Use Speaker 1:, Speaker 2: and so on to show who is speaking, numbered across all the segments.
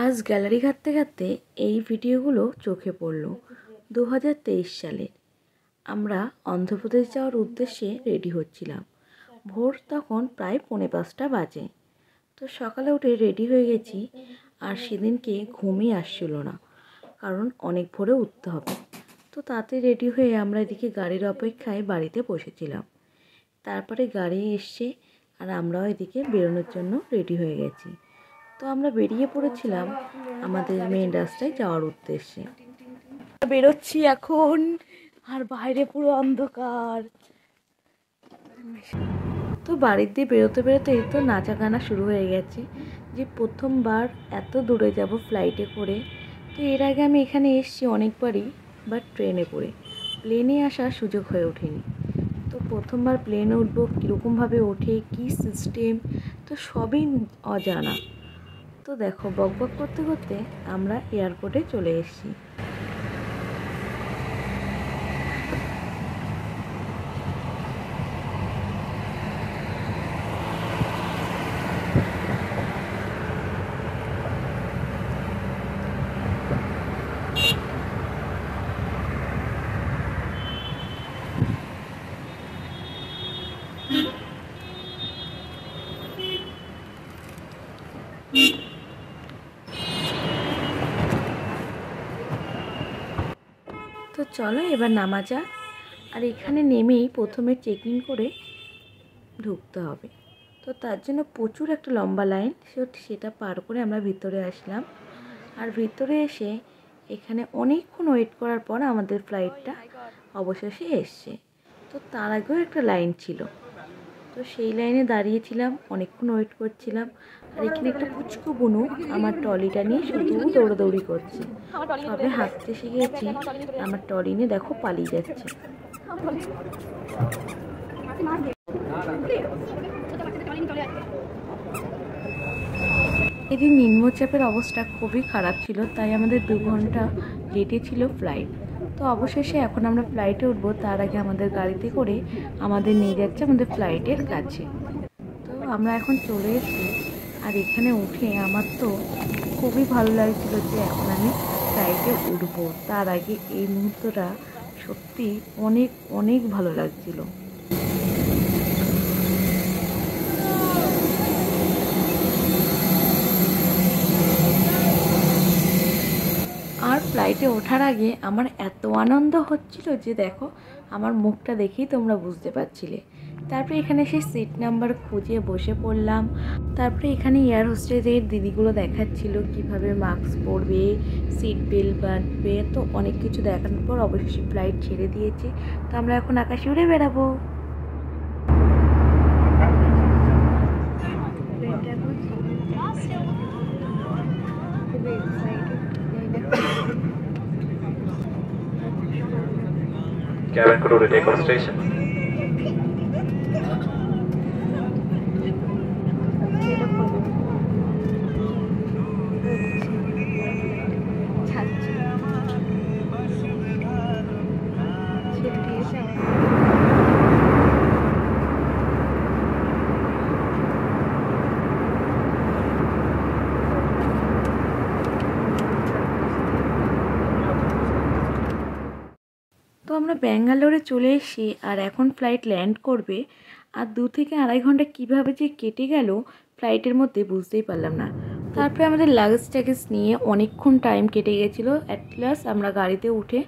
Speaker 1: আজ গ্যালারি ঘাঁটতে ঘাঁটতে এই ভিডিওগুলো চোখে পড়ল। 2023 সালের আমরা অন্ধ্রপ্রদেশ যাওয়ার উদ্দেশ্যে রেডি হচ্ছিলাম। ভোর তখন প্রায় 4:45 বাজে। তো সকালে উঠে রেডি হয়ে গেছি, আর সেদিনকে ঘুমই আসছিল না, কারণ অনেক ভোরে উঠতে হবে। তো তাতে রেডি হয়ে আমরা এদিকে গাড়ির অপেক্ষায় বাড়িতে বসেছিলাম। তারপরে গাড়ি এসছে আর আমরাও এদিকে বেরোনোর জন্য রেডি হয়ে গেছি। তো আমরা বেরিয়ে পড়েছিলাম আমাদের মেন রাস্তায় যাওয়ার উদ্দেশ্যে। বেরোচ্ছি এখন, আর বাইরে পুরো অন্ধকার। তো বাড়ির দিয়ে বেরোতে বেরোতেই তো নাচা গানা শুরু হয়ে গেছে, যে প্রথমবার এত দূরে যাব ফ্লাইটে করে। তো এর আগে আমি এখানে এসেছি অনেকবারই, বাট ট্রেনে করে, প্লেনে আসার সুযোগ হয়ে ওঠেনি। তো প্রথমবার প্লেনে উঠবো, কীরকমভাবে ওঠে, কী সিস্টেম, তো সবই অজানা। তো দেখো, বকবক করতে করতে আমরা এয়ারপোর্টে চলে এসেছি। তো চলো এবার নামা যাক। আর এখানে নেমেই প্রথমে চেক ইন করে ঢুকতে হবে। তো তার জন্য প্রচুর একটা লম্বা লাইন, সেটা পার করে আমরা ভিতরে আসলাম। আর ভিতরে এসে এখানে অনেকক্ষণ ওয়েট করার পর আমাদের ফ্লাইটটা অবশেষে এসছে। তো তার আগেও একটা লাইন ছিল, তো সেই লাইনে দাঁড়িয়েছিলাম, অনেকক্ষণ ওয়েট করছিলাম। আর এখানে একটা পুচকু বুনু আমার ট্রলিটা নিয়ে শুধু দৌড়াদৌড়ি করছে। সবে হাঁটতে শিখেছি, আমার ট্রলি নিয়ে দেখো পালিয়ে যাচ্ছে। এদিন নিম্নচাপের অবস্থা খুবই খারাপ ছিল, তাই আমাদের 2 ঘন্টা লেটে ছিল ফ্লাইট। তো অবশেষে এখন আমরা ফ্লাইটে উঠবো, তার আগে আমাদের গাড়িতে করে আমাদের নিয়ে যাচ্ছে আমাদের ফ্লাইটের কাছে। তো আমরা এখন চলে এসেছি, আর এখানে উঠে আমার তো খুবই ভালো লাগছিল যে এখন আমি ফ্লাইটে উঠবো। তার আগে এই মুহূর্তটা সত্যি অনেক অনেক ভালো লাগছিল। আর ফ্লাইটে ওঠার আগে আমার এত আনন্দ হচ্ছিল যে দেখো, আমার মুখটা দেখেই তোমরা বুঝতে পারছিলে। তারপরে এখানে সেই সিট নাম্বার খুঁজে বসে পড়লাম। তারপরে এখানে এয়ার হোস্টেসের দিদিগুলো দেখাচ্ছিল কিভাবে মাস্ক পরবে, সিট বেল্ট বাঁধবে, তো অনেক কিছু দেখানোর পর অবশেষে ফ্লাইট ছেড়ে দিয়েছে। তো আমরা এখন আকাশে উড়ে বেড়াবো।
Speaker 2: Cabin crew to take off station.
Speaker 1: তো আমরা ব্যাঙ্গালোরে চলে এসেছি, আর এখন ফ্লাইট ল্যান্ড করবে। আর 2 থেকে আড়াই ঘন্টা কীভাবে যে কেটে গেল ফ্লাইটের মধ্যে বুঝতেই পারলাম না। তারপরে আমাদের লাগেজ ট্যাগেজ নিয়ে অনেকক্ষণ টাইম কেটে গেছিলো। অ্যাট লাস্ট আমরা গাড়িতে উঠে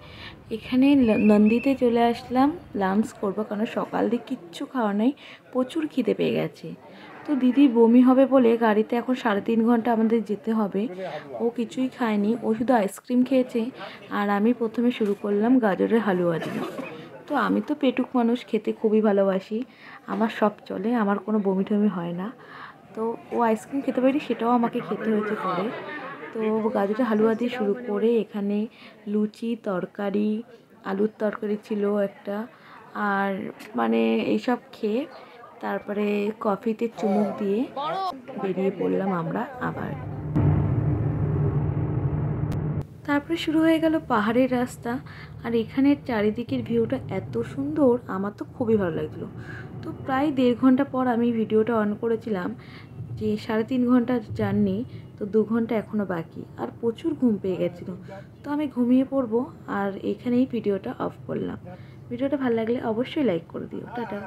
Speaker 1: এখানে নন্দীতে চলে আসলাম লাঞ্চ করবো, কারণ সকাল দিয়ে কিচ্ছু খাওয়া নেই, প্রচুর খিদে পেয়ে গেছে। তো দিদি বমি হবে বলে গাড়িতে এখন 3.5 ঘন্টা আমাদের যেতে হবে। ও কিছুই খায়নি, ও শুধু আইসক্রিম খেয়েছে। আর আমি প্রথমে শুরু করলাম গাজরের হালুয়া দিয়ে। তো আমি তো পেটুক মানুষ, খেতে খুবই ভালোবাসি, আমার সব চলে, আমার কোনো বমি টমি হয় না। তো ও আইসক্রিম খেতে পারি, সেটাও আমাকে খেতে হয়েছে পরে। তো গাজরের হালুয়া দিয়ে শুরু করে এখানে লুচি, তরকারি, আলুর তরকারি ছিল একটা, আর মানে এইসব খেয়ে তারপরে কফিতে চুমুক দিয়ে বেরিয়ে পড়লাম আমরা আবার। তারপরে শুরু হয়ে গেল পাহাড়ের রাস্তা। আর এখানের চারিদিকের ভিউটা এত সুন্দর, আমার তো খুবই ভালো লাগলো। তো প্রায় 1.5 ঘন্টা পর আমি ভিডিওটা অন করেছিলাম, যে 3.5 ঘন্টার জার্নি। তো 2 ঘন্টা এখনও বাকি, আর প্রচুর ঘুম পেয়ে গেছিলো। তো আমি ঘুমিয়ে পড়বো, আর এখানেই ভিডিওটা অফ করলাম। ভিডিওটা ভালো লাগলে অবশ্যই লাইক করে দিও। টাটা।